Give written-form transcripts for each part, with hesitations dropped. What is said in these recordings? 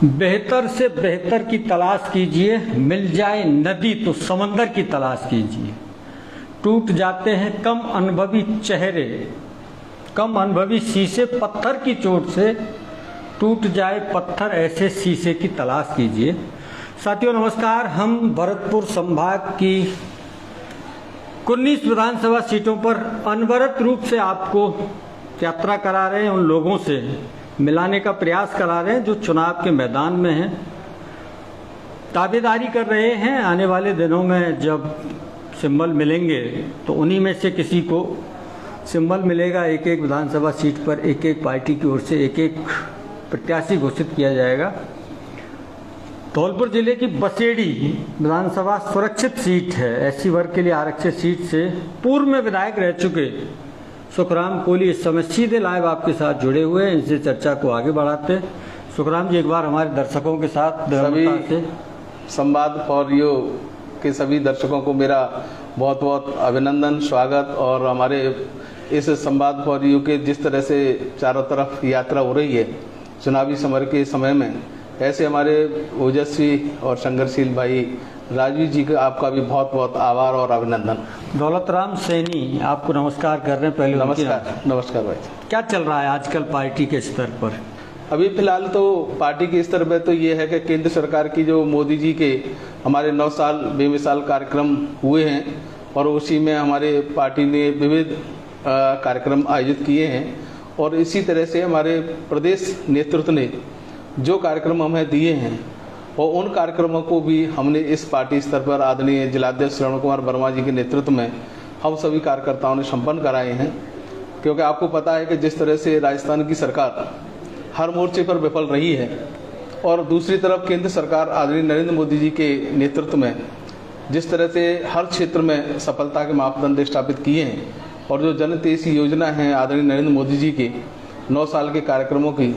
बेहतर से बेहतर की तलाश कीजिए, मिल जाए नदी तो समंदर की तलाश कीजिए। टूट जाते हैं कम अनुभवी चेहरे, कम अनुभवी शीशे पत्थर की चोट से, टूट जाए पत्थर ऐसे शीशे की तलाश कीजिए। साथियों नमस्कार, हम भरतपुर संभाग की 19 विधानसभा सीटों पर अनवरत रूप से आपको यात्रा करा रहे हैं, उन लोगों से मिलाने का प्रयास करा रहे हैं जो चुनाव के मैदान में हैं, दावेदारी कर रहे हैं। आने वाले दिनों में जब सिंबल मिलेंगे तो उन्हीं में से किसी को सिंबल मिलेगा। एक एक विधानसभा सीट पर एक एक पार्टी की ओर से एक एक प्रत्याशी घोषित किया जाएगा। धौलपुर जिले की बसेड़ी विधानसभा सुरक्षित सीट है। एससी वर्ग के लिए आरक्षित सीट से पूर्व में विधायक रह चुके सुखराम कोहली इस समय सीधे लाइव आपके साथ जुड़े हुए हैं। इनसे चर्चा को आगे बढ़ाते हैं। सुखराम जी, एक बार हमारे दर्शकों के साथ सभी संवाद फॉर यू के सभी दर्शकों को मेरा बहुत बहुत अभिनंदन, स्वागत। और हमारे इस संवाद फॉर यू के जिस तरह से चारों तरफ यात्रा हो रही है चुनावी समर के समय में, ऐसे हमारे ओजस्वी और संघर्षशील भाई राजवीर जी का आपका भी बहुत बहुत आभार और अभिनंदन। दौलतराम सैनी आपको नमस्कार कर रहे हैं। पहले नमस्कार भाई। क्या चल रहा है आजकल पार्टी के स्तर पर? अभी फिलहाल तो पार्टी के स्तर पर तो ये है कि केंद्र सरकार की जो मोदी जी के हमारे 9 साल बेमिसाल कार्यक्रम हुए हैं और उसी में हमारे पार्टी ने विविध कार्यक्रम आयोजित किए हैं। और इसी तरह से हमारे प्रदेश नेतृत्व ने जो कार्यक्रम हमें दिए हैं और उन कार्यक्रमों को भी हमने इस पार्टी स्तर पर आदरणीय जिलाध्यक्ष श्रवण कुमार वर्मा जी के नेतृत्व में हम सभी कार्यकर्ताओं ने संपन्न कराए हैं। क्योंकि आपको पता है कि जिस तरह से राजस्थान की सरकार हर मोर्चे पर विफल रही है और दूसरी तरफ केंद्र सरकार आदरणीय नरेंद्र मोदी जी के नेतृत्व में जिस तरह से हर क्षेत्र में सफलता के मापदंड स्थापित किए हैं और जो जनहितैषी योजना है आदरणीय नरेंद्र मोदी जी के 9 साल के कार्यक्रमों की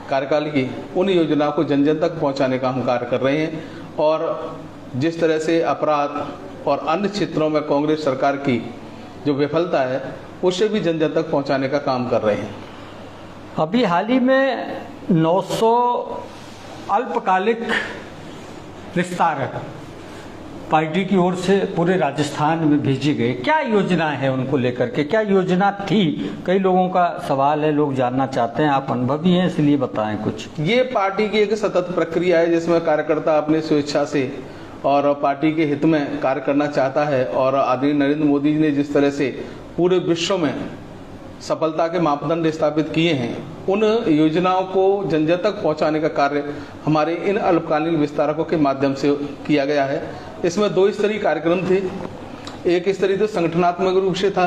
कार्यकाल की, उन योजनाओं को जन जन तक पहुंचाने का हम कार्य कर रहे हैं। और जिस तरह से अपराध और अन्य क्षेत्रों में कांग्रेस सरकार की जो विफलता है उसे भी जन जन तक पहुंचाने का काम कर रहे हैं। अभी हाल ही में 900 अल्पकालिक विस्तारक पार्टी की ओर से पूरे राजस्थान में भेजे गए। क्या योजना है उनको लेकर के? क्या योजना थी? कई लोगों का सवाल है, लोग जानना चाहते हैं। आप अनुभवी हैं इसलिए बताएं कुछ। ये पार्टी की एक सतत प्रक्रिया है जिसमें कार्यकर्ता अपने स्वेच्छा से और पार्टी के हित में कार्य करना चाहता है। और आदरणीय नरेंद्र मोदी जी ने जिस तरह से पूरे विश्व में सफलता के मापदंड स्थापित किए हैं, उन योजनाओं को जन जन तक पहुंचाने का कार्य हमारे इन अल्पकालीन विस्तारकों के माध्यम से किया गया है। इसमें 2 स्तरीय कार्यक्रम थे। एक स्तरीय तो संगठनात्मक रूप से था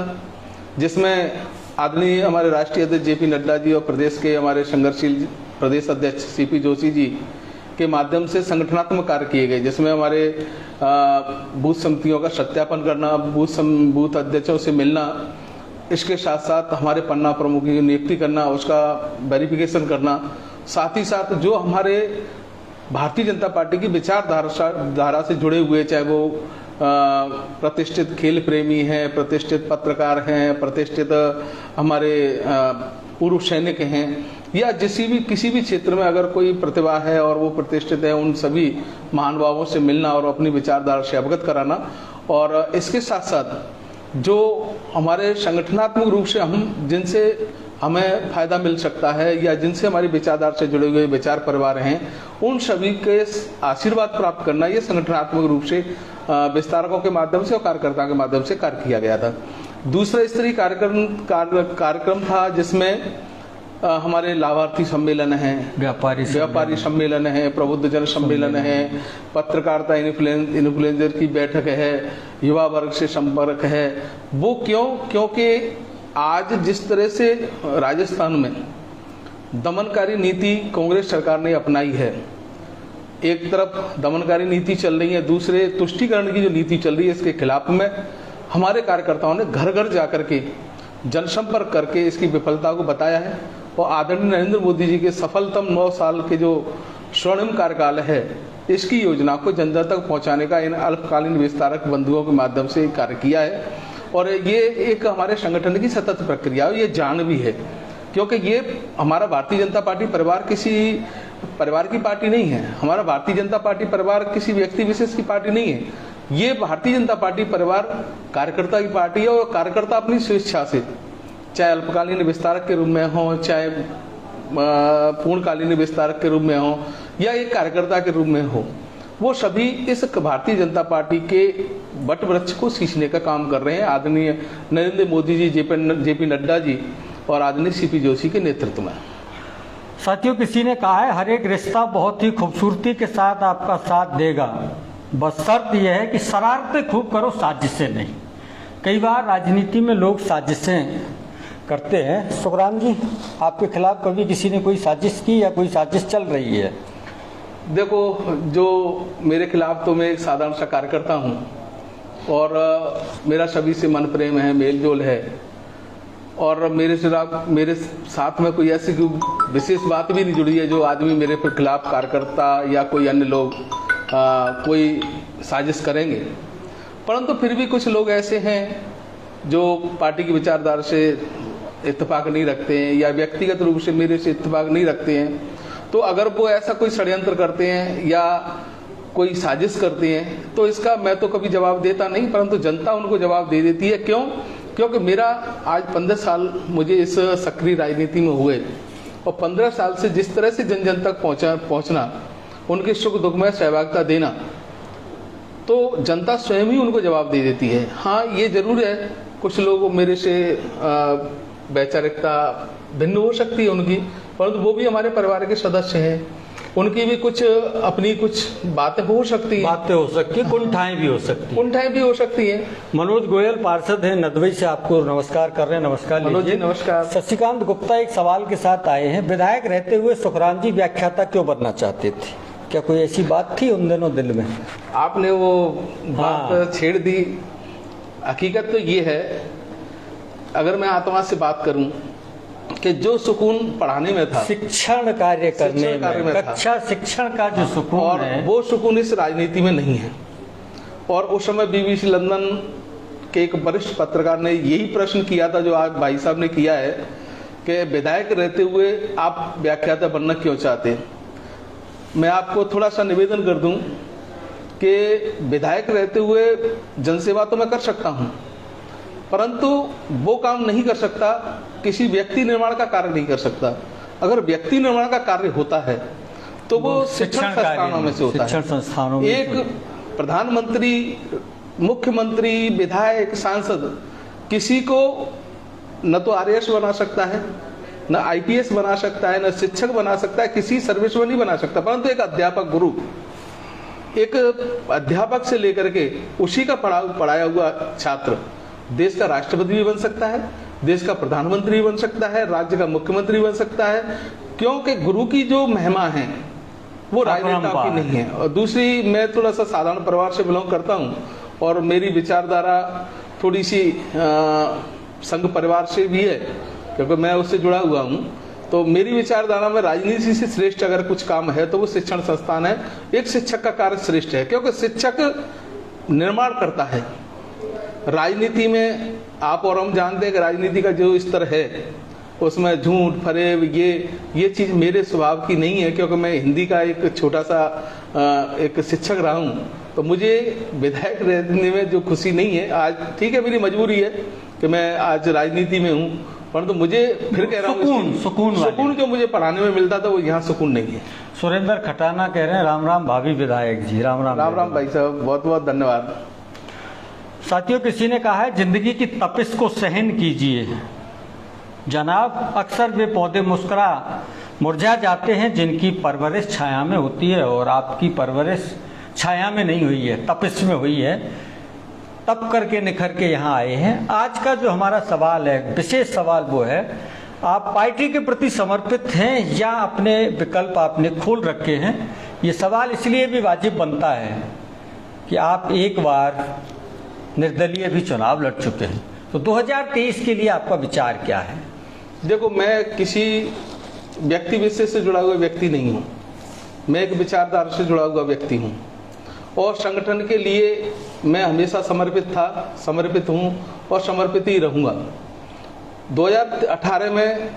जिसमें आदरणीय हमारे राष्ट्रीय अध्यक्ष जेपी नड्डा जी और प्रदेश के हमारे संघर्षशील प्रदेश अध्यक्ष सीपी जोशी जी के माध्यम से संगठनात्मक कार्य किए गए, जिसमें हमारे बूथ समितियों का सत्यापन करना, बूथ अध्यक्षों से मिलना, इसके साथ साथ हमारे पन्ना प्रमुख की नियुक्ति करना, उसका वेरिफिकेशन करना, साथ ही साथ जो हमारे भारतीय जनता पार्टी की विचारधारा से जुड़े हुए, चाहे वो प्रतिष्ठित खेल प्रेमी हैं, प्रतिष्ठित पत्रकार हैं, प्रतिष्ठित हमारे पूर्व सैनिक हैं, या किसी भी क्षेत्र में अगर कोई प्रतिभा है और वो प्रतिष्ठित है, उन सभी महानुभावों से मिलना और अपनी विचारधारा से अवगत कराना। और इसके साथ साथ जो हमारे संगठनात्मक रूप से जिनसे हमें फायदा मिल सकता है या जिनसे हमारी विचारधारा से जुड़े हुए विचार परिवार हैं, उन सभी के आशीर्वाद प्राप्त करना, ये संगठनात्मक रूप से विस्तारकों के माध्यम से और कार्यकर्ताओं के माध्यम से कार्य किया गया था। दूसरा स्तरीय कार्यक्रम था जिसमें हमारे लाभार्थी सम्मेलन है, व्यापारी सम्मेलन है, प्रबुद्ध जन सम्मेलन है, पत्रकारिता इन्फ्लुएंसर की बैठक है, युवा वर्ग से संपर्क है। वो क्योंकि आज जिस तरह से राजस्थान में दमनकारी नीति कांग्रेस सरकार ने अपनाई है, एक तरफ दमनकारी नीति चल रही है, दूसरे तुष्टीकरण की जो नीति चल रही है, इसके खिलाफ में हमारे कार्यकर्ताओं ने घर घर जाकर के जनसंपर्क करके इसकी विफलता को बताया है। और आदरणीय नरेंद्र मोदी जी के सफलतम 9 साल के जो स्वर्णिम कार्यकाल है, इसकी योजना को जन जन तक पहुंचाने का इन अल्पकालीन विस्तारक बंधुओं के माध्यम से कार्य किया है। और ये एक हमारे संगठन की सतत प्रक्रिया, ये जान भी है, क्योंकि ये हमारा भारतीय जनता पार्टी परिवार किसी परिवार की पार्टी नहीं है। हमारा भारतीय जनता पार्टी परिवार किसी व्यक्ति विशेष की पार्टी नहीं है। ये भारतीय जनता पार्टी परिवार कार्यकर्ता की पार्टी है, और कार्यकर्ता अपनी स्वेच्छा से, चाहे अल्पकालीन विस्तारक के रूप में हो, चाहे पूर्णकालीन विस्तारक के रूप में हो, या एक कार्यकर्ता के रूप में हो, वो सभी इस भारतीय जनता पार्टी के वट वृक्ष को सींचने का काम कर रहे हैं आदरणीय नरेंद्र मोदी जी, जेपी नड्डा जी और आदरणीय सीपी जोशी के नेतृत्व में। साथियों, किसी ने कहा है हर एक रिश्ता बहुत ही खूबसूरती के साथ आपका साथ देगा, बस शर्त यह है कि शरारतें खूब करो, साजिशें नहीं। कई बार राजनीति में लोग साजिशें करते हैं। सुखराम जी, आपके खिलाफ कभी किसी ने कोई साजिश की या कोई साजिश चल रही है? देखो, जो मेरे खिलाफ, तो मैं एक साधारण सा कार्यकर्ता हूँ और मेरा सभी से मन प्रेम है, मेल जोल है, और मेरे साथ में कोई ऐसी विशेष बात भी नहीं जुड़ी है जो आदमी मेरे खिलाफ कार्यकर्ता या कोई अन्य लोग कोई साजिश करेंगे। परंतु फिर भी कुछ लोग ऐसे हैं जो पार्टी की विचारधारा से इत्तेफाक नहीं रखते हैं या व्यक्तिगत रूप से मेरे से इत्तेफाक नहीं रखते हैं। तो अगर वो ऐसा कोई षड्यंत्र करते हैं या कोई साजिश करते हैं तो इसका मैं तो कभी जवाब देता नहीं, परंतु जनता उनको जवाब दे देती है। क्यों? क्योंकि मेरा आज 15 साल मुझे इस सक्रिय राजनीति में हुए, और 15 साल से जिस तरह से जन जन तक पहुंचना, उनके सुख दुख में सहभागिता देना, तो जनता स्वयं ही उनको जवाब दे देती है। हाँ, ये जरूर है, कुछ लोग मेरे से वैचारिकता भिन्न हो सकती है उनकी, परंतु वो भी हमारे परिवार के सदस्य हैं, उनकी भी कुछ अपनी कुछ बातें हो सकती हैं, कुंठाएं भी हो सकती हैं। मनोज गोयल पार्षद हैं नदवई से, आपको नमस्कार कर रहे हैं। नमस्कार मनोज जी, नमस्कार। शशिकांत गुप्ता एक सवाल के साथ आए हैं, विधायक रहते हुए सुखराम जी व्याख्याता क्यों बनना चाहते थे? क्या कोई ऐसी बात थी उन दिनों दिल में? आपने वो बात छेड़ दी। हकीकत तो ये है, अगर मैं आत्मा से बात करूं, कि जो सुकून पढ़ाने में था, शिक्षण कार्य करने में, कक्षा शिक्षण का जो सुकून और है, वो सुकून इस राजनीति में नहीं है। और उस समय बीबीसी लंदन के एक वरिष्ठ पत्रकार ने यही प्रश्न किया था जो आज भाई साहब ने किया है, कि विधायक रहते हुए आप व्याख्याता बनना क्यों चाहते हैं। मैं आपको थोड़ा सा निवेदन कर दूं कि विधायक रहते हुए जनसेवा तो मैं कर सकता हूं, परंतु वो काम नहीं कर सकता, किसी व्यक्ति निर्माण का कार्य नहीं कर सकता। अगर व्यक्ति निर्माण का कार्य होता है तो वो शिक्षण संस्थानों में से होता है। एक प्रधानमंत्री, मुख्यमंत्री, विधायक, सांसद किसी को न तो आरएएस बना सकता है, न आईपीएस बना सकता है, न शिक्षक बना सकता है, किसी सर्विस में नहीं बना सकता, परंतु एक अध्यापक, गुरु, एक अध्यापक से लेकर के उसी का पढ़ाया हुआ छात्र देश का राष्ट्रपति भी बन सकता है, देश का प्रधानमंत्री भी बन सकता है, राज्य का मुख्यमंत्री बन सकता है, क्योंकि गुरु की जो महिमा है वो राजनेता की नहीं है। और दूसरी, मैं थोड़ा सा साधारण परिवार से बिलोंग करता हूँ और मेरी विचारधारा थोड़ी सी संघ परिवार से भी है, क्योंकि मैं उससे जुड़ा हुआ हूँ। तो मेरी विचारधारा में राजनीति से श्रेष्ठ अगर कुछ काम है तो वो शिक्षण संस्थान है। एक शिक्षक का कार्य श्रेष्ठ है, क्योंकि शिक्षक निर्माण करता है। राजनीति में आप और हम जानते हैं कि राजनीति का जो स्तर है उसमें झूठ फरेब ये चीज मेरे स्वभाव की नहीं है, क्योंकि मैं हिंदी का एक छोटा सा एक शिक्षक रहा हूँ। तो मुझे विधायक रहने में जो खुशी नहीं है आज, ठीक है मेरी मजबूरी है कि मैं आज राजनीति में हूँ, परंतु मुझे फिर कह रहा हूँ सुकून जो मुझे पढ़ाने में मिलता था वो यहाँ सुकून नहीं है। सुरेंद्र खटाना कह रहे हैं राम राम भावी विधायक जी। राम राम। राम राम भाई साहब, बहुत बहुत धन्यवाद। साथियों, किसी ने कहा है जिंदगी की तपिश को सहन कीजिए जनाब, अक्सर वे पौधे मुरझा जाते हैं जिनकी परवरिश छाया में होती है, और आपकी परवरिश छाया में नहीं हुई है, तपिश में हुई है। तप करके निखर के यहाँ आए हैं। आज का जो हमारा सवाल है, विशेष सवाल वो है, आप पार्टी के प्रति समर्पित हैं या अपने विकल्प आपने खोल रखे हैं? ये सवाल इसलिए भी वाजिब बनता है कि आप एक बार निर्दलीय भी चुनाव लड़ चुके हैं, तो 2023 के लिए आपका विचार क्या है? देखो, मैं किसी व्यक्ति विशेष से जुड़ा हुआ व्यक्ति नहीं हूँ, मैं एक विचारधारा से जुड़ा हुआ व्यक्ति हूँ, और संगठन के लिए मैं हमेशा समर्पित था, समर्पित हूँ और समर्पित ही रहूँगा। 2018 में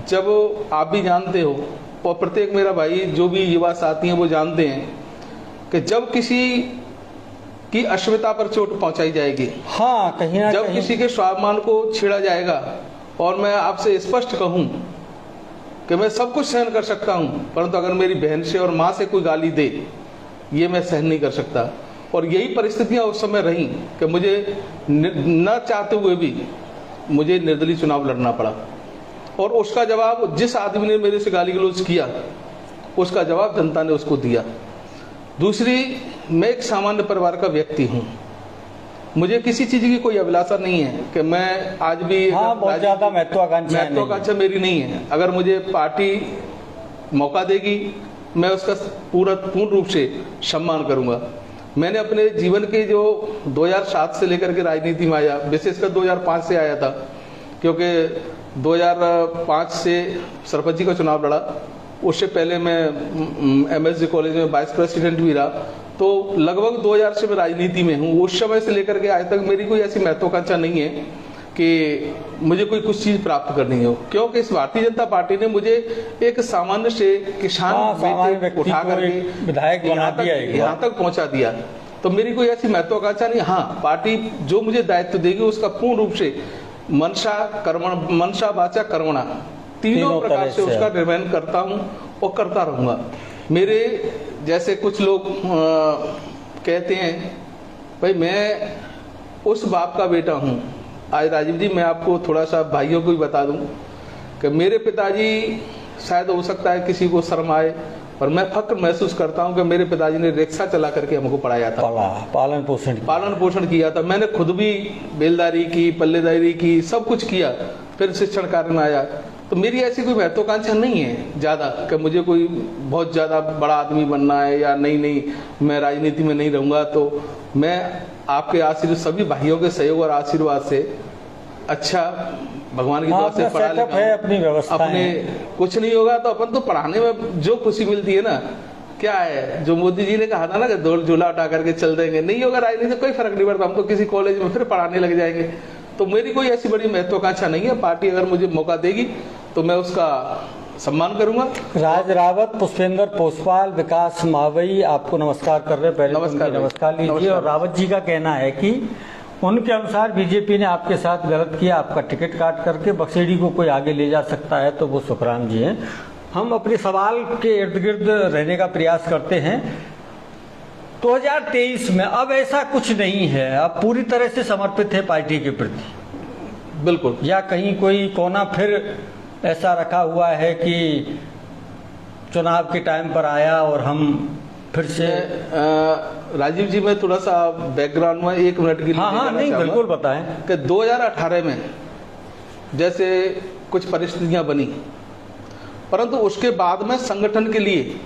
जब आप भी जानते हो और प्रत्येक मेरा भाई जो भी युवा साथी हैं वो जानते हैं कि जब किसी की अस्मिता पर चोट पहुंचाई जाएगी, हाँ, कहीं ना जब कहीं किसी के स्वाभिमान को छेड़ा जाएगा, और मैं आपसे स्पष्ट कहूं कि मैं सब कुछ सहन कर सकता हूं, परंतु अगर मेरी बहन से और माँ से कोई गाली दे, ये मैं सहन नहीं कर सकता। और यही परिस्थितियां उस समय रहीं कि मुझे न चाहते हुए भी मुझे निर्दलीय चुनाव लड़ना पड़ा, और उसका जवाब जिस आदमी ने मेरे से गाली गलौज किया उसका जवाब जनता ने उसको दिया। दूसरी, मैं एक सामान्य परिवार का व्यक्ति हूँ, मुझे किसी चीज की कोई अभिलाषा नहीं है कि मैं आज भी, हाँ, बहुत ज्यादा महत्वाकांक्षा मेरी नहीं है। अगर मुझे पार्टी मौका देगी मैं उसका पूर्ण रूप से सम्मान करूंगा। मैंने अपने जीवन के जो 2007 से लेकर के राजनीति में आया, विशेषकर 2005 से आया था, क्योंकि 2005 से सरपंच जी का चुनाव लड़ा, उससे पहले मैं MSG कॉलेज में वाइस प्रेसिडेंट भी रहा, तो लगभग 2000 से मैं राजनीति में हूँ। उस समय से लेकर के आज तक मेरी कोई ऐसी महत्वाकांक्षा नहीं है कि मुझे कोई कुछ चीज प्राप्त करनी हो, क्योंकि इस भारतीय जनता पार्टी ने मुझे एक सामान्य से किसान उठा करके विधायक बना दिया, यहाँ तक पहुंचा दिया। तो मेरी कोई ऐसी महत्वाकांक्षा नहीं। हाँ, पार्टी जो मुझे दायित्व देगी उसका पूर्ण रूप से मनसा वाचा कर्मणा तीनों प्रकार से उसका निर्वहन करता हूँ और करता रहूंगा। मेरे जैसे कुछ लोग कहते हैं, भाई मैं उस बाप का बेटा हूँ। आज राजीव जी, मैं आपको थोड़ा सा भाइयों को भी बता दूं कि मेरे पिताजी, शायद हो सकता है किसी को शर्म आए, पर मैं फक्र महसूस करता हूं कि मेरे पिताजी ने रिक्शा चला करके हमको पढ़ाया था, पालन पोषण किया था। मैंने खुद भी बेलदारी की, पल्लेदारी की, सब कुछ किया, फिर शिक्षण कार्य में आया। तो मेरी ऐसी कोई महत्वाकांक्षा नहीं है ज्यादा कि मुझे कोई बहुत ज्यादा बड़ा आदमी बनना है, या नहीं मैं राजनीति में नहीं रहूंगा। तो मैं आपके आशीर्वाद, सभी भाइयों के सहयोग और आशीर्वाद से अच्छा भगवान की दुआ से पढ़ा लिखा है, अपनी व्यवस्था अपने कुछ नहीं होगा तो अपन तो पढ़ाने में जो खुशी मिलती है ना, क्या है जो मोदी जी ने कहा था ना कि दो झूला उठा करके चल देंगे, नहीं होगा राजनीति से कोई फर्क नहीं पड़ता, हम तो किसी कॉलेज में फिर पढ़ाने लग जाएंगे। तो मेरी कोई ऐसी बड़ी महत्वाकांक्षा नहीं है। पार्टी अगर मुझे मौका देगी तो मैं उसका सम्मान करूंगा। राज रावत, पुष्पेंद्र पोसवाल, विकास मावई आपको नमस्कार कर रहे हैं। पहले नमस्कार लीजिए। और रावत जी का कहना है कि उनके अनुसार बीजेपी ने आपके साथ गलत किया, आपका टिकट काट करके बक्सेड़ी को कोई आगे ले जा सकता है तो वो सुखराम जी हैं। हम अपने सवाल के इर्द गिर्द रहने का प्रयास करते हैं। 2023 में अब ऐसा कुछ नहीं है, अब पूरी तरह से समर्पित है पार्टी के प्रति, बिल्कुल, या कहीं कोई कोना फिर ऐसा रखा हुआ है कि चुनाव के टाइम पर आया और हम फिर से। राजीव जी, मैं थोड़ा सा बैकग्राउंड में 1 मिनट के लिए हाँ, नहीं बिल्कुल बताएं कि 2018 में जैसे कुछ परिस्थितियां बनी, परंतु उसके बाद में संगठन के लिए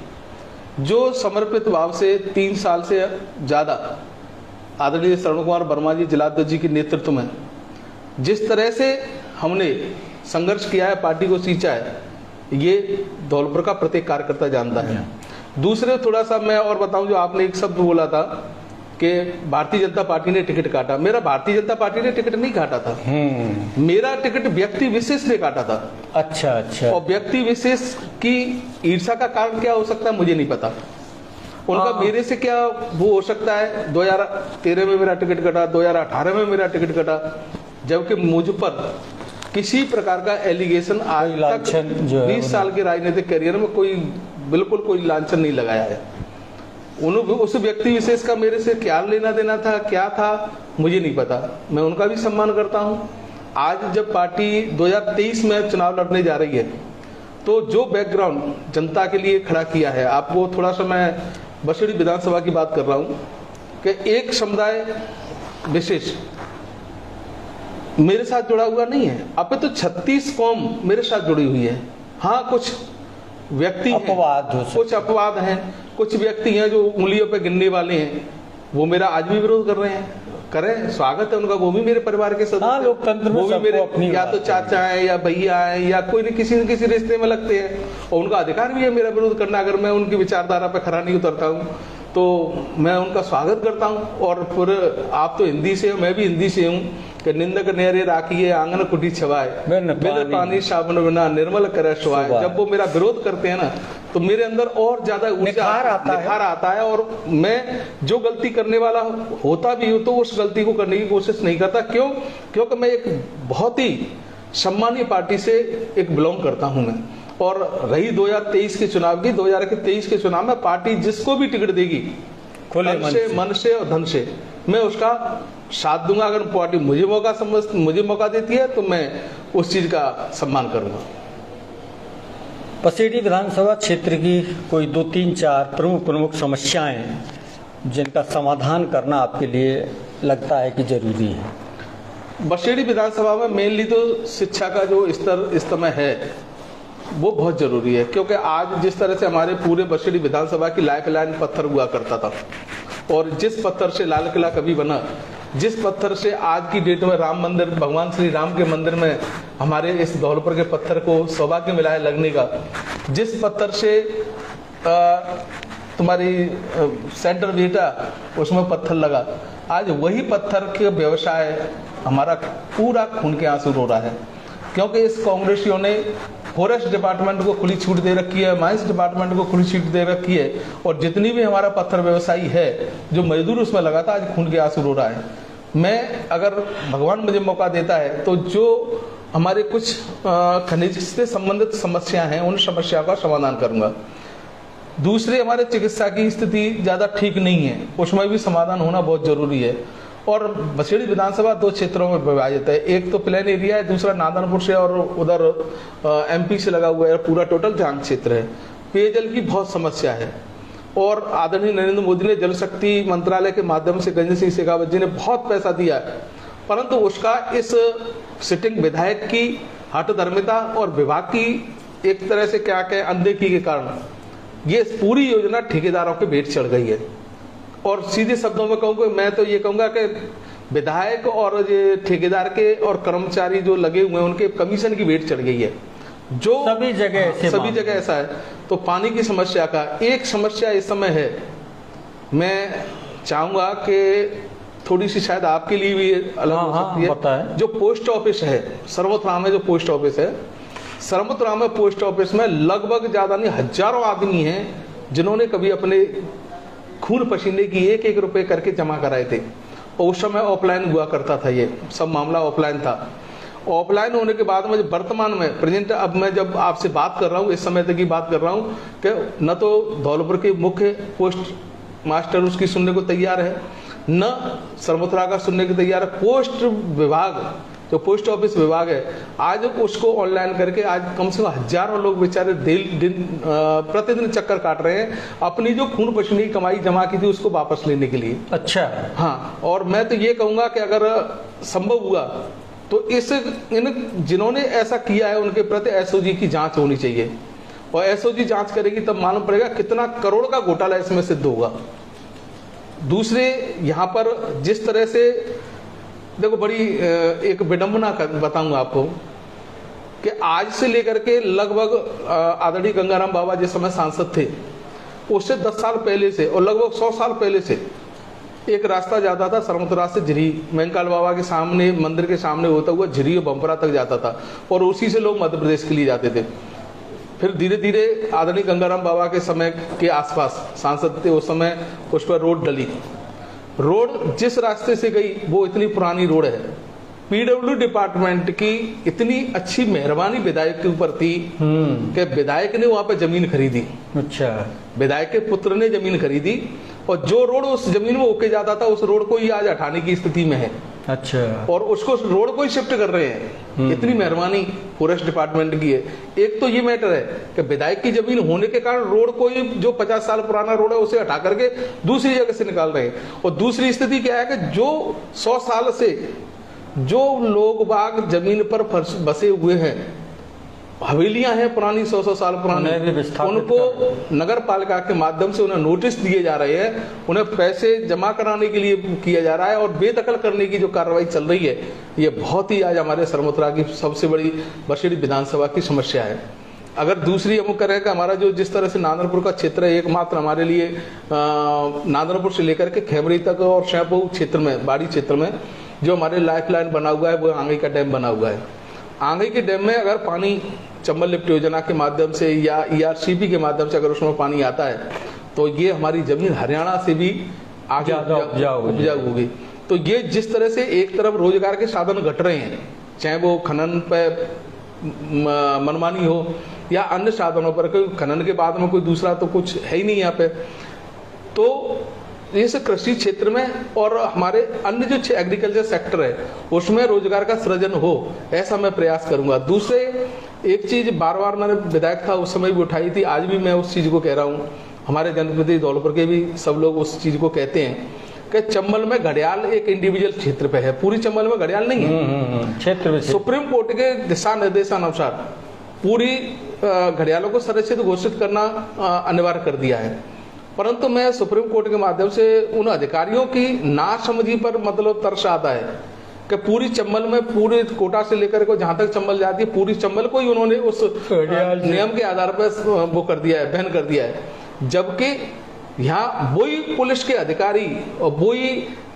जो समर्पित भाव से 3 साल से ज्यादा आदरणीय श्रवण कुमार वर्मा जी, जिलाध्यक्ष जी के नेतृत्व में जिस तरह से हमने संघर्ष किया है, पार्टी को सींचा है, ये धौलपुर का प्रत्येक कार्यकर्ता जानता है। दूसरे थोड़ा सा मैं और बताऊं, जो आपने एक शब्द बोला था कि भारतीय जनता पार्टी ने टिकट काटा, मेरा भारतीय जनता पार्टी ने टिकट नहीं काटा था, मेरा टिकट व्यक्ति विशेष ने काटा था। अच्छा। और व्यक्ति विशेष की ईर्ष्या का कारण क्या हो सकता है मुझे नहीं पता, उनका मेरे से क्या वो हो सकता है। 2013 में मेरा टिकट कटा, 2018 में मेरा टिकट कटा, जबकि मुझ पर किसी प्रकार का एलिगेशन आज तक 20 साल के राजनीतिक करियर में बिल्कुल कोई लांछन नहीं लगाया है। उस व्यक्ति विशेष का मेरे से क्या लेना देना था, क्या था, मुझे नहीं पता। मैं उनका भी सम्मान करता हूं। आज जब पार्टी 2023 में चुनाव लड़ने जा रही है तो जो बैकग्राउंड जनता के लिए खड़ा किया है, आपको थोड़ा सा मैं बसड़ी विधानसभा की बात कर रहा हूं कि एक समुदाय विशेष मेरे साथ जुड़ा हुआ नहीं है, अब तो 36 कौम मेरे साथ जुड़ी हुई है। हाँ, कुछ व्यक्ति कुछ अपवाद हैं, कुछ व्यक्ति हैं जो उंगलियों पे गिनने वाले हैं, वो मेरा आज भी विरोध कर रहे हैं। करें, स्वागत है उनका, वो भी मेरे परिवार के सदस्य, लोकतंत्र में वो भी मेरे या तो चाचा हैं या भैया हैं या कोई न किसी रिश्ते में लगते हैं, और उनका अधिकार भी है मेरा विरोध करना। अगर मैं उनकी विचारधारा पर खरा नहीं उतरता हूँ तो मैं उनका स्वागत करता हूँ। और फिर आप तो हिंदी से हो, मैं भी हिंदी से हूँ, कि निंदक नेरे राखिए आंगन कुटी छवाए, बिन पानी साबुन बिना निर्मल करे सुवाए। जब वो मेरा विरोध करते हैं ना तो मेरे अंदर और ज्यादा निखार आता है और मैं जो गलती करने वाला होता भी हूं तो उस गलती को करने की कोशिश नहीं करता। क्यों? क्योंकि मैं एक बहुत ही सम्मानीय पार्टी से एक बिलोंग करता हूं मैं। और रही 2023 के चुनाव की, 2023 के चुनाव में पार्टी जिसको भी टिकट देगी मन से और धन से मैं उसका साथ दूंगा। अगर पार्टी मुझे मौका देती है तो मैं उस चीज का सम्मान करूंगा। पसेड़ी विधानसभा क्षेत्र की कोई 2, 3, 4 प्रमुख समस्याएं जिनका समाधान करना आपके लिए लगता है कि जरूरी है। बसेड़ी विधानसभा में मेनली तो शिक्षा का जो स्तर इस समय है वो बहुत जरूरी है। क्योंकि आज जिस तरह से हमारे पूरे बसेड़ी विधानसभा की लाइफलाइन पत्थर हुआ करता था और जिस पत्थर से लाल किला कभी बना, जिस पत्थर से आज की डेट में राम मंदिर, भगवान श्री राम के मंदिर में हमारे इस धौलपुर के पत्थर को सौभाग्य मिला है लगने का, जिस पत्थर से तुम्हारी सेंटर बेटा उसमें पत्थर लगा, आज वही पत्थर के व्यवसाय हमारा पूरा खून के आंसू रो रहा है। क्योंकि इस कांग्रेसियों ने फॉरेस्ट डिपार्टमेंट को खुली छूट दे रखी है, माइंस डिपार्टमेंट को खुली छूट दे रखी है और जितनी भी हमारा पत्थर व्यवसायी है जो मजदूर उसमें लगा था आज खून के आंसू रो रहा है। मैं अगर भगवान मुझे मौका देता है तो जो हमारे कुछ खनिज से संबंधित समस्या हैं उन समस्याओं का समाधान करूंगा। दूसरे हमारे चिकित्सा की स्थिति ज्यादा ठीक नहीं है, उसमें भी समाधान होना बहुत जरूरी है। और बसेड़ी विधानसभा 2 क्षेत्रों में विभाजित है, एक तो प्लेन एरिया है, दूसरा नादनपुर से और उधर एमपी से लगा हुआ है, पूरा टोटल जांग क्षेत्र है। पेयजल की बहुत समस्या है और आदरणीय नरेंद्र मोदी ने जल शक्ति मंत्रालय के माध्यम से गजेंद्र सिंह शेखावत जी ने बहुत पैसा दिया है, परंतु उसका इस सिटिंग विधायक की हठधर्मिता और विभाग की एक तरह से क्या कहें अनदेखी के कारण ये पूरी योजना ठेकेदारों के भेंट चढ़ गई है। और सीधे शब्दों में कहूँ मैं तो ये कहूंगा कि विधायक और ये ठेकेदार के और कर्मचारी जो लगे हुए हैं उनके कमीशन की भेंट चढ़ गई है, जो सभी जगह ऐसा है। तो पानी की समस्या का एक समस्या इस समय है, मैं चाहूंगा कि थोड़ी सी शायद आपके लिए भी अलग हो सकती है। जो पोस्ट ऑफिस है सर्वोत्तराम में, जो पोस्ट ऑफिस है सर्वोत्तराम में, पोस्ट ऑफिस में लगभग ज्यादा नहीं हजारों आदमी हैं जिन्होंने कभी अपने खून पसीने की 1-1 रुपए करके जमा कराए थे। और उस समय ऑफलाइन हुआ करता था, ये सब मामला ऑफलाइन था। ऑफलाइन होने के बाद में वर्तमान में प्रेजेंट अब मैं जब आपसे बात कर रहा हूँ इस समय तक की बात कर रहा हूँ कि न तो धौलपुर के मुख्य पोस्ट मास्टर उसकी सुनने को तैयार है, न सर्वोत्तरा का सुनने को तैयार है। पोस्ट विभाग जो पोस्ट ऑफिस विभाग है आज उसको ऑनलाइन करके आज कम से कम हजारों लोग बेचारे प्रतिदिन चक्कर काट रहे हैं अपनी जो खून पसीने की कमाई जमा की थी उसको वापस लेने के लिए। अच्छा, हाँ। और मैं तो ये कहूंगा कि अगर संभव हुआ तो इन जिन्होंने ऐसा किया है उनके प्रति एसओजी की जांच होनी चाहिए और एसओजी जांच करेगी तब मालूम पड़ेगा कितना करोड़ का घोटाला इसमें सिद्ध होगा। दूसरे यहाँ पर जिस तरह से देखो बड़ी एक विडंबना बताऊंगा आपको कि आज से लेकर के लगभग आदरणीय गंगाराम बाबा जिस समय सांसद थे उससे 10 साल पहले से और लगभग 100 साल पहले से एक रास्ता जाता था सरमतरा से झिरी, महंकाल बाबा के सामने मंदिर के सामने होता हुआ झिरी और बम्परा तक जाता था और उसी से लोग मध्य प्रदेश के लिए जाते थे। फिर धीरे धीरे आदरणीय गंगाराम बाबा के समय के आसपास सांसद थे उस समय उस पर रोड डली। रोड जिस रास्ते से गई वो इतनी पुरानी रोड है, पीडब्ल्यू डिपार्टमेंट की इतनी अच्छी मेहरबानी विधायक के ऊपर थी कि विधायक ने वहां पे जमीन खरीदी। अच्छा, विधायक के पुत्र ने जमीन खरीदी और जो रोड उस जमीन में होके जाता था उस रोड को ही आज हटाने की स्थिति में है। अच्छा, और उसको रोड को ही शिफ्ट कर रहे हैं। इतनी मेहरबानी फॉरेस्ट डिपार्टमेंट की है। एक तो ये मैटर है कि विधायक की जमीन होने के कारण रोड को ही जो 50 साल पुराना रोड है उसे हटा करके दूसरी जगह से निकाल रहे हैं। और दूसरी स्थिति क्या है कि जो 100 साल से जो लोग बाग जमीन पर बसे हुए हैं, हवेलियां हैं पुरानी 100 साल पुरानी, उनको नगर पालिका के माध्यम से उन्हें नोटिस दिए जा रहे हैं, उन्हें पैसे जमा कराने के लिए किया जा रहा है और बेदखल करने की जो कार्रवाई चल रही है ये बहुत ही आज हमारे सरमोत्रा की सबसे बड़ी बसेड़ी विधानसभा की समस्या है। अगर दूसरी हम करें कि हमारा जो जिस तरह से नादनपुर का क्षेत्र है एकमात्र हमारे लिए नादनपुर से लेकर के खेमरी तक और शहपुर क्षेत्र में बाड़ी क्षेत्र में जो हमारे लाइफलाइन बना हुआ है वो आंगई का डैम बना हुआ है। आंगई के डैम में अगर पानी चंबल लिफ्ट योजना के माध्यम से या ERCP के माध्यम से अगर उसमें पानी आता है तो ये हमारी जमीन हरियाणा से भी आगे उपजाऊ होगी। तो ये जिस तरह से एक तरफ रोजगार के साधन घट रहे हैं, चाहे वो खनन पे मनमानी हो या अन्य साधनों पर, कोई खनन के बाद में कोई दूसरा तो कुछ है ही नहीं यहाँ पे, तो इस कृषि क्षेत्र में और हमारे अन्य जो एग्रीकल्चर सेक्टर है उसमें रोजगार का सृजन हो, ऐसा मैं प्रयास करूंगा। दूसरे एक चीज बार बार मैंने विधायक था उस समय भी उठाई थी, आज भी मैं उस चीज को कह रहा हूँ, हमारे जनप्रतिनिधि धौलपुर के भी सब लोग उस चीज को कहते हैं कि चंबल में घड़ियाल एक इंडिविजुअल क्षेत्र पे है, पूरी चंबल में घड़ियाल नहीं है। क्षेत्र में सुप्रीम कोर्ट के दिशा निर्देशानुसार पूरी घड़ियालों को संरक्षित घोषित करना अनिवार्य कर दिया है, परंतु मैं सुप्रीम कोर्ट के माध्यम से उन अधिकारियों की नासमझी पर मतलब तरस आता है कि पूरी चंबल में पूरे कोटा से लेकर को जहां तक चंबल जाती है पूरी चंबल को ही उन्होंने उस नियम के आधार पर वो कर दिया है, बैन कर दिया है, जबकि यहाँ वही पुलिस के अधिकारी और वही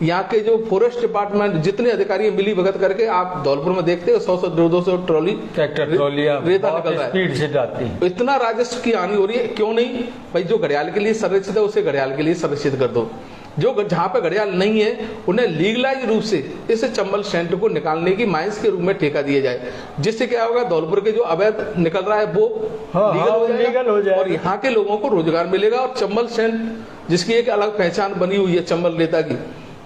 यहाँ के जो फॉरेस्ट डिपार्टमेंट जितने अधिकारी मिली भगत करके आप धौलपुर में देखते हो 100 से 200 ट्रॉली ट्रैक्टर रेता निकल रहा है, स्पीड से जाती है, इतना राजस्व की हानि हो रही है। क्यों नहीं भाई, जो घड़ियाल के लिए संरक्षित है उसे घड़ियाल के लिए संरक्षित कर दो, जो जहां पे घड़ियाल नहीं है उन्हें लीगलाइज रूप से इस चंबल सेंटर को निकालने की माइंस के रूप में ठेका दिया जाए, जिससे क्या होगा धौलपुर के जो अवैध निकल रहा है वो लीगल हो जाएगा और यहाँ के लोगों को रोजगार मिलेगा। और चंबल सेंट जिसकी एक अलग पहचान बनी हुई है चंबल रेता की,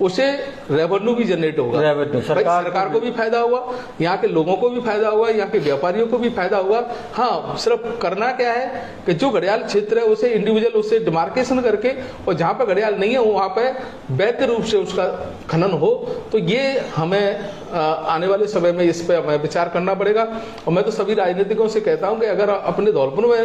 उसे रेवेन्यू भी जनरेट होगा, सरकार को भी फायदा हुआ, यहाँ के लोगों को भी फायदा हुआ, यहाँ के व्यापारियों को भी फायदा हुआ। हाँ, सिर्फ करना क्या है कि जो घड़ियाल क्षेत्र है उसे इंडिविजुअल उसे डिमार्केशन करके और जहाँ पे घड़ियाल नहीं है वहाँ पे वैध रूप से उसका खनन हो। तो ये हमें आने वाले समय में इस पे हमें विचार करना पड़ेगा। और मैं तो सभी राजनीतिकों से कहता हूँ कि अगर अपने धौलपुर में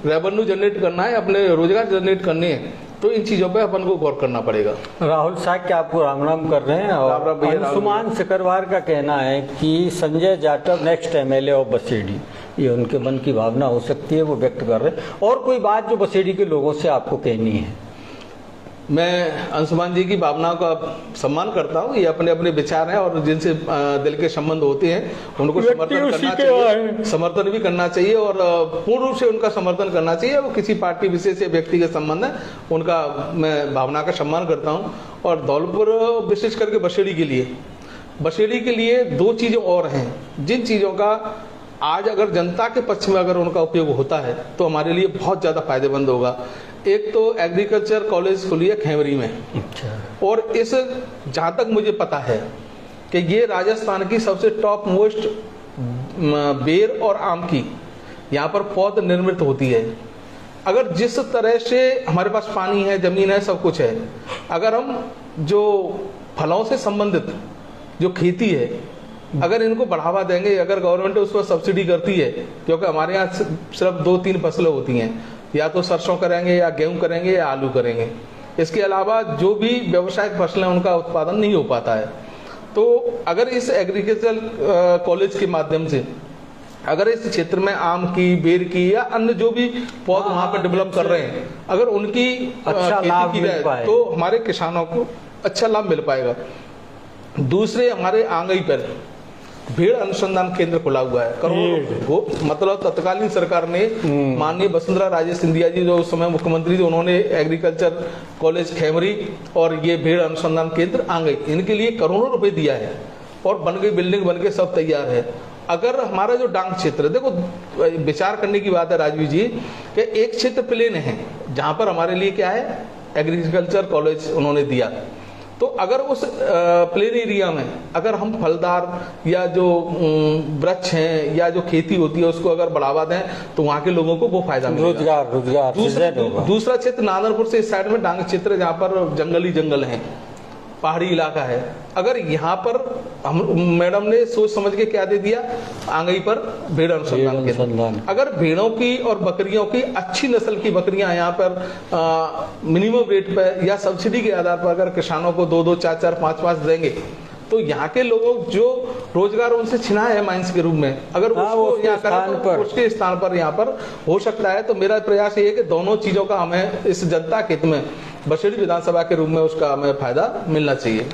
रेवेन्यू जनरेट करना है, अपने रोजगार जनरेट करने हैं, तो इन चीजों पे अपन को गौर करना पड़ेगा। राहुल साहब क्या आपको राम राम कर रहे हैं। और अंशुमान सिकरवार का कहना है कि Sanjay Jatav next MLA of Baseri, ये उनके मन की भावना हो सकती है, वो व्यक्त कर रहे हैं। और कोई बात जो बसेड़ी के लोगों से आपको कहनी है? मैं अंशुमान जी की भावनाओं का सम्मान करता हूँ, ये अपने अपने विचार हैं और जिनसे दिल के संबंध होते हैं उनको समर्थन करना चाहिए, समर्थन भी करना चाहिए और पूर्ण रूप से उनका समर्थन करना चाहिए। वो किसी पार्टी विशेष या व्यक्ति के संबंध है, उनका मैं भावना का सम्मान करता हूँ। और धौलपुर विशेष करके बसेड़ी के लिए दो चीजें और हैं जिन चीजों का आज अगर जनता के पक्ष में अगर उनका उपयोग होता है तो हमारे लिए बहुत ज्यादा फायदेमंद होगा। एक तो एग्रीकल्चर कॉलेज खुली है खेमरी में, और इस जहां तक मुझे पता है कि ये राजस्थान की सबसे टॉप मोस्ट बेर और आम की यहाँ पर पौध निर्मित होती है। अगर जिस तरह से हमारे पास पानी है, जमीन है, सब कुछ है, अगर हम जो फलों से संबंधित जो खेती है अगर इनको बढ़ावा देंगे, अगर गवर्नमेंट उस पर सब्सिडी करती है, क्योंकि हमारे यहाँ सिर्फ 2-3 फसलें होती हैं, या तो सरसों करेंगे या गेहूं करेंगे या आलू करेंगे, इसके अलावा जो भी व्यवसायिक फसलें उनका उत्पादन नहीं हो पाता है। तो अगर इस एग्रीकल्चर कॉलेज के माध्यम से अगर इस क्षेत्र में आम की, बेर की या अन्य जो भी पौध वहां पर डेवलप कर रहे हैं, अगर उनकी अच्छा लाभ की जाए तो हमारे किसानों को अच्छा लाभ मिल पाएगा। दूसरे, हमारे आंगई पर भेड़ अनुसंधान केंद्र खुला हुआ है, करोड़ों मतलब तत्कालीन सरकार ने माननीय वसुंधरा राजे सिंधिया जी जो उस समय मुख्यमंत्री थे, उन्होंने एग्रीकल्चर कॉलेज खेमरी और ये भेड़ अनुसंधान केंद्र आंगई, इनके लिए करोड़ों रुपए दिया है और बन गई, बिल्डिंग बन के सब तैयार है। अगर हमारा जो डांग क्षेत्र, देखो विचार करने की बात है राजवीर जी कि एक क्षेत्र प्लेन है जहां पर हमारे लिए क्या है एग्रीकल्चर कॉलेज उन्होंने दिया, तो अगर उस प्लेन एरिया में अगर हम फलदार या जो वृक्ष हैं या जो खेती होती है उसको अगर बढ़ावा दें तो वहाँ के लोगों को वो फायदा मिलेगा, रोजगार। दूसरा क्षेत्र नादरपुर से इस साइड में डांग क्षेत्र जहाँ पर जंगल हैं, पहाड़ी इलाका है, अगर यहाँ पर हम मैडम ने सोच समझ के क्या दे दिया, आंगई पर भेड़ अनुसंधान केंद्र। अगर भेड़ों की और बकरियों की अच्छी नस्ल की बकरियां यहाँ पर मिनिमम रेट पर या सब्सिडी के आधार पर अगर किसानों को 2-2, 4-4, 5-5 देंगे तो यहाँ के लोगों जो रोजगार उनसे छिना है माइंस के रूप में, अगर उसको यहाँ करें उसके स्थान पर यहाँ पर हो सकता है। तो मेरा प्रयास ये है कि दोनों चीजों का हमें इस जनता के हित में बसेड़ी विधानसभा के रूप में उसका हमें फायदा मिलना चाहिए।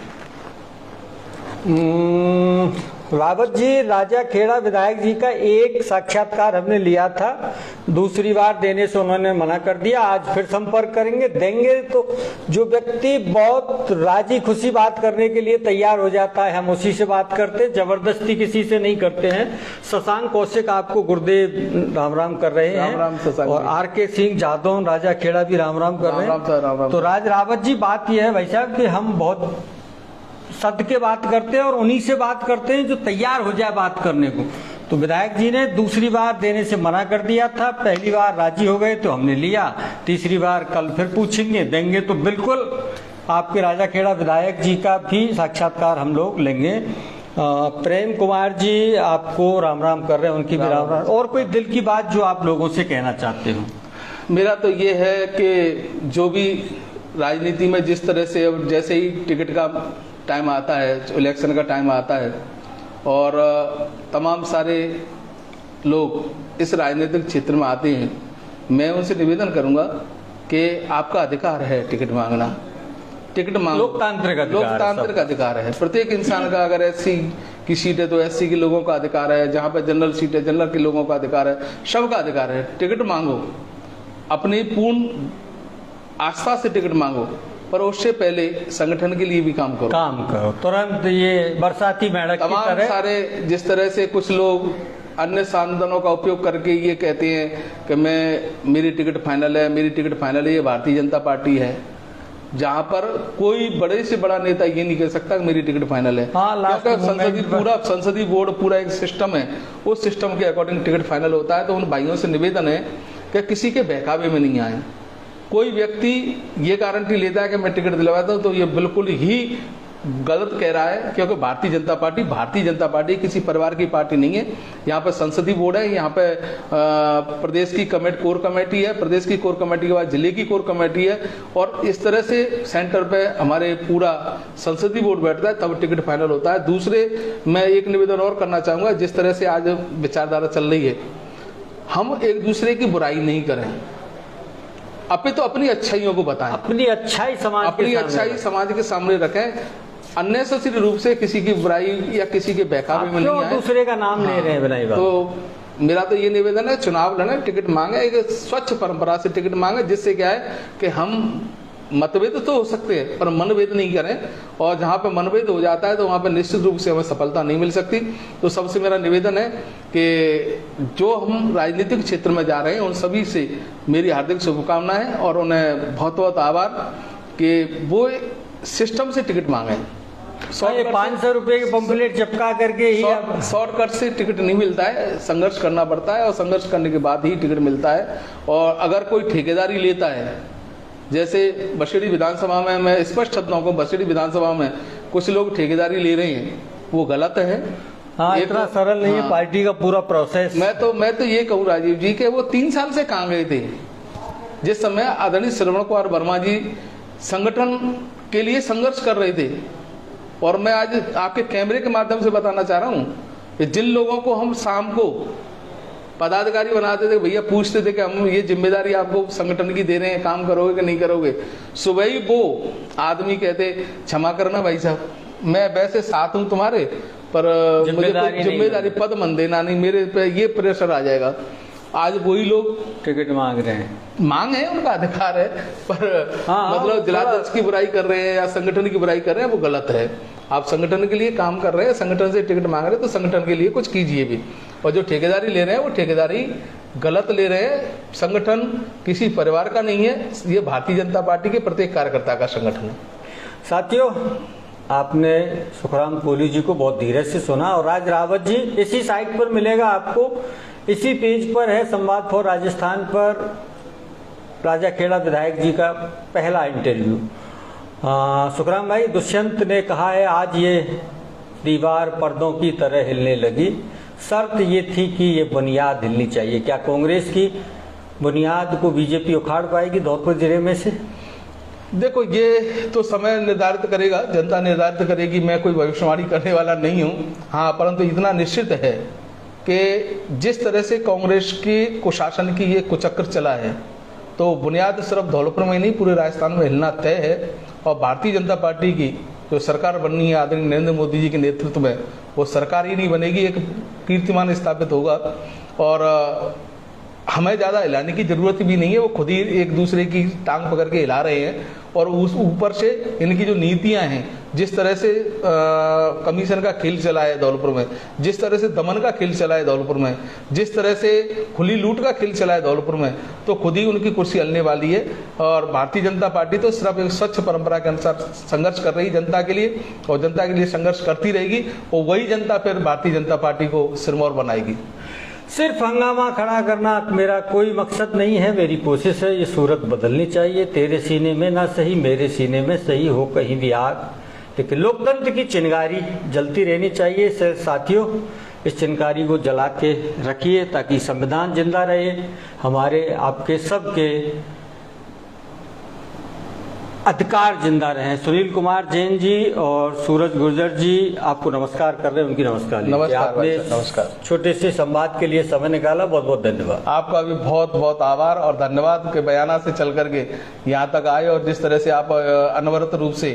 रावत जी, राजा खेड़ा विधायक जी का एक साक्षात्कार हमने लिया था, दूसरी बार देने से उन्होंने मना कर दिया। आज फिर संपर्क करेंगे, देंगे तो जो व्यक्ति बहुत राजी खुशी बात करने के लिए तैयार हो जाता है हम उसी से बात करते, जबरदस्ती किसी से नहीं करते हैं। शशांक कौशिक आपको गुरुदेव राम राम कर रहे हैं, राम शशांक और RK सिंह जादौन राजा खेड़ा भी राम राम कर रहे हैं। तो राज रावत जी, बात यह है भाई साहब कि हम बहुत सद के बात करते हैं और उन्हीं से बात करते हैं जो तैयार हो जाए बात करने को। तो विधायक जी ने दूसरी बार देने से मना कर दिया था, पहली बार राजी हो गए तो हमने लिया, तीसरी बार कल फिर पूछेंगे, देंगे तो बिल्कुल आपके राजा खेड़ा विधायक जी का भी साक्षात्कार हम लोग लेंगे। प्रेम कुमार जी आपको राम राम कर रहे हैं, उनकी भी राम राम। और कोई दिल की बात जो आप लोगों से कहना चाहते हो? मेरा तो ये है कि जो भी राजनीति में जिस तरह से अब जैसे ही टिकट का टाइम आता है, इलेक्शन का टाइम आता है और तमाम सारे लोग इस राजनीतिक क्षेत्र में आते हैं, मैं उनसे निवेदन करूंगा कि आपका अधिकार है टिकट मांगना, टिकट मांगो। लोकतांत्रिक अधिकार है प्रत्येक इंसान का। अगर SC की सीट है तो SC के लोगों का अधिकार है, जहाँ पे जनरल सीट है जनरल के लोगों का अधिकार है, सबका अधिकार है। टिकट मांगो, अपनी पूर्ण आस्था से टिकट मांगो, पर उससे पहले संगठन के लिए भी काम करो। तुरंत ये बरसाती मेढक की तमाम तरह सारे जिस तरह से कुछ लोग अन्य साधनों का उपयोग करके ये कहते हैं कि मेरी टिकट फाइनल है, मेरी टिकट फाइनल है। ये भारतीय जनता पार्टी है जहां पर कोई बड़े से बड़ा नेता ये नहीं कह सकता कि मेरी टिकट फाइनल है। संसदीय बोर्ड पूरा एक सिस्टम है, उस सिस्टम के अकॉर्डिंग टिकट फाइनल होता है। तो उन भाइयों से निवेदन है कि किसी के बहकावे में नहीं आए। कोई व्यक्ति ये गारंटी लेता है कि मैं टिकट दिलवाता हूं तो ये बिल्कुल ही गलत कह रहा है, क्योंकि भारतीय जनता पार्टी किसी परिवार की पार्टी नहीं है। यहाँ पे संसदीय बोर्ड है, यहाँ पे प्रदेश की कोर कमेटी है, प्रदेश की कोर कमेटी के बाद जिले की कोर कमेटी है, और इस तरह से सेंटर पे हमारे पूरा संसदीय बोर्ड बैठता है, तब टिकट फाइनल होता है। दूसरे, मैं एक निवेदन और करना चाहूंगा, जिस तरह से आज विचारधारा चल रही है, हम एक दूसरे की बुराई नहीं करें, तो अपनी अच्छाइयों को बताएं, अपनी अच्छाई समाज के सामने रखें। अननेसेसरी रूप से किसी की बुराई या किसी के बहकावे में नहीं आए, दूसरे का नाम ले रहे हैं बनाई बात। तो मेरा तो ये निवेदन है, चुनाव लड़े, टिकट मांगे, एक स्वच्छ परंपरा से टिकट मांगे, जिससे क्या है कि हम मतभेद तो हो सकते हैं पर मनभेद नहीं करें, और जहां पे मनभेद हो जाता है तो वहां पे निश्चित रूप से हमें सफलता नहीं मिल सकती। तो सबसे मेरा निवेदन है कि जो हम राजनीतिक क्षेत्र में जा रहे हैं उन सभी से मेरी हार्दिक शुभकामनाएं, और उन्हें बहुत बहुत आभार कि वो सिस्टम से टिकट मांगे। 500 रुपए के पंपलेट चिपका करके ही शॉर्टकट से टिकट नहीं मिलता है, संघर्ष करना पड़ता है, और संघर्ष करने के बाद ही टिकट मिलता है। और अगर कोई ठेकेदारी लेता है, जैसे बसेड़ी विधानसभा में, मैं स्पष्ट शब्दों को, बसेड़ी विधानसभा में कुछ लोग ठेकेदारी ले रहे हैं, वो गलत है। हाँ, इतना सरल नहीं है पार्टी का पूरा प्रोसेस। मैं तो ये कहूँ राजीव जी के वो 3 साल से कहाँ गए थे, जिस समय आदरणीय श्रवण कुमार वर्मा जी संगठन के लिए संघर्ष कर रहे थे। और मैं आज आपके कैमरे के माध्यम से बताना चाह रहा हूँ कि जिन लोगों को हम शाम को पदाधिकारी बनाते थे, भैया पूछते थे कि हम ये जिम्मेदारी आपको संगठन की दे रहे हैं, काम करोगे कि नहीं करोगे, सुबह ही वो आदमी कहते क्षमा करना भाई साहब, मैं वैसे साथ हूं तुम्हारे, पर मुझे कोई जिम्मेदारी पद मन देना नहीं, मेरे पे ये प्रेशर आ जाएगा। आज वही लोग टिकट मांग रहे हैं, मांगे, उनका अधिकार है, पर मतलब जिलाध्यक्ष की बुराई कर रहे हैं या संगठन की बुराई कर रहे हैं, वो गलत है। आप संगठन के लिए काम कर रहे हैं, संगठन से टिकट मांग रहे हैं, तो संगठन के लिए कुछ कीजिए भी। और जो ठेकेदारी ले रहे हैं वो ठेकेदारी गलत ले रहे हैं। संगठन किसी परिवार का नहीं है, ये भारतीय जनता पार्टी के प्रत्येक कार्यकर्ता का संगठन है। साथियों, आपने सुखराम कोहली जी को बहुत धीरज से सुना, और राज रावत जी इसी साइट पर मिलेगा आपको, इसी पेज पर है संवाद फॉर राजस्थान पर राजा खेड़ा विधायक जी का पहला इंटरव्यू। सुखराम भाई, दुष्यंत ने कहा है आज ये दीवार पर्दों की तरह हिलने लगी, शर्त ये थी कि ये बुनियाद हिलनी चाहिए। क्या कांग्रेस की बुनियाद को बीजेपी उखाड़ पाएगी धौलपुर जिले में से? देखो, ये तो समय निर्धारित करेगा, जनता निर्धारित करेगी, मैं कोई भविष्यवाणी करने वाला नहीं हूँ। हाँ, परंतु इतना निश्चित है कि जिस तरह से कांग्रेस की कुशासन की ये कुचक्र चला है, तो बुनियाद सिर्फ धौलपुर में ही नहीं पूरे राजस्थान में हिलना तय है। और भारतीय जनता पार्टी की जो सरकार बननी है आदरणीय नरेंद्र मोदी जी के नेतृत्व में, वो सरकार ही नहीं बनेगी, एक कीर्तिमान स्थापित होगा। और हमें ज़्यादा हिलाने की ज़रूरत भी नहीं है, वो खुद ही एक दूसरे की टांग पकड़ के हिला रहे हैं। और उस ऊपर से इनकी जो नीतियां हैं, जिस तरह से कमीशन का खेल चला है धौलपुर में, जिस तरह से दमन का खेल चला है धौलपुर में, जिस तरह से खुली लूट का खेल चला है धौलपुर में, तो खुद ही उनकी कुर्सी हलने वाली है। और भारतीय जनता पार्टी तो सिर्फ एक स्वच्छ परंपरा के अनुसार संघर्ष कर रही है जनता के लिए, और जनता के लिए संघर्ष करती रहेगी, और वही जनता फिर भारतीय जनता पार्टी को सिरमौर बनाएगी। सिर्फ हंगामा खड़ा करना मेरा कोई मकसद नहीं है, मेरी कोशिश है ये सूरत बदलनी चाहिए। तेरे सीने में ना सही, मेरे सीने में सही हो कहीं भी आग, लेकिन लोकतंत्र की चिंगारी जलती रहनी चाहिए। साथियों, इस चिंगारी को जला के रखिए ताकि संविधान जिंदा रहे, हमारे आपके सबके अधिकार जिंदा रहे। सुनील कुमार जैन जी और सूरज गुर्जर जी आपको नमस्कार कर रहे हैं, उनकी नमस्कार। आपने नमस्कार, छोटे से संवाद के लिए समय निकाला, बहुत बहुत धन्यवाद। आपका भी बहुत बहुत आभार और धन्यवाद के बयाना से चल करके यहाँ तक आए, और जिस तरह से आप अनवरत रूप से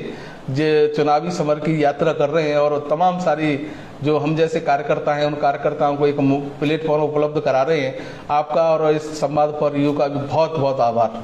जो चुनावी समर की यात्रा कर रहे हैं और तमाम सारी जो हम जैसे कार्यकर्ता हैं उन कार्यकर्ताओं को एक प्लेटफॉर्म उपलब्ध करा रहे हैं, आपका और इस संवाद पर यू का भी बहुत बहुत आभार।